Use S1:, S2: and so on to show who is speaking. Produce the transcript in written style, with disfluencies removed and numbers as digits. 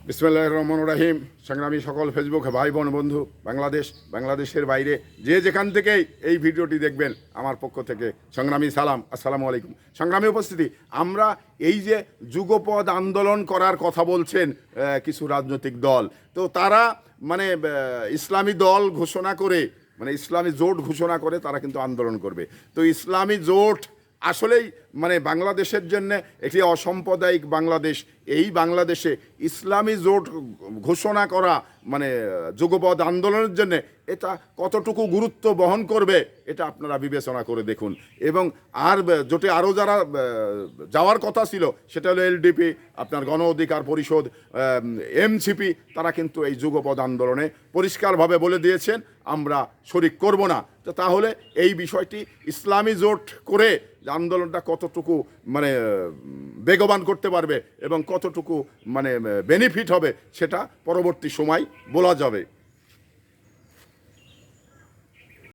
S1: বিসমিল্লাহির রহমানির রহিম। সংগ্রামী সকল ফেসবুক ভাই বোন বন্ধু, বাংলাদেশের বাইরে যে যেখান থেকেই এই ভিডিওটি দেখবেন, আমার পক্ষ থেকে সংগ্রামী সালাম, আসসালামু আলাইকুম। সংগ্রামী উপস্থিতি, আমরা এই যে যুগপৎ আন্দোলন করার কথা বলছেন কিছু রাজনৈতিক দল, তো তারা মানে ইসলামী দল ঘোষণা করে, মানে ইসলামী জোট ঘোষণা করে তারা কিন্তু আন্দোলন করবে। তো ইসলামী জোট আসলেই মানে বাংলাদেশের জন্য একটি অসাম্প্রদায়িক বাংলাদেশ, এই বাংলাদেশে ইসলামী জোট ঘোষণা করা মানে যুগপৎ আন্দোলনের জন্য এটা কতটুকু গুরুত্ব বহন করবে এটা আপনারা বিবেচনা করে দেখুন। এবং আর জোটে আরও যারা যাওয়ার কথা ছিল, সেটা হলো এলডিপি, আপনার গণ অধিকার পরিষদ, এমসিপি, তারা কিন্তু এই যুগপৎ আন্দোলনে পরিষ্কারভাবে বলে দিয়েছেন আমরা শরিক করব না। তো তাহলে এই বিষয়টি ইসলামী জোট করে আন্দোলনটা কতটুকু মানে বেগবান করতে পারবে এবং কতটুকু মানে বেনিফিট হবে সেটা পরবর্তী সময় বলা যাবে।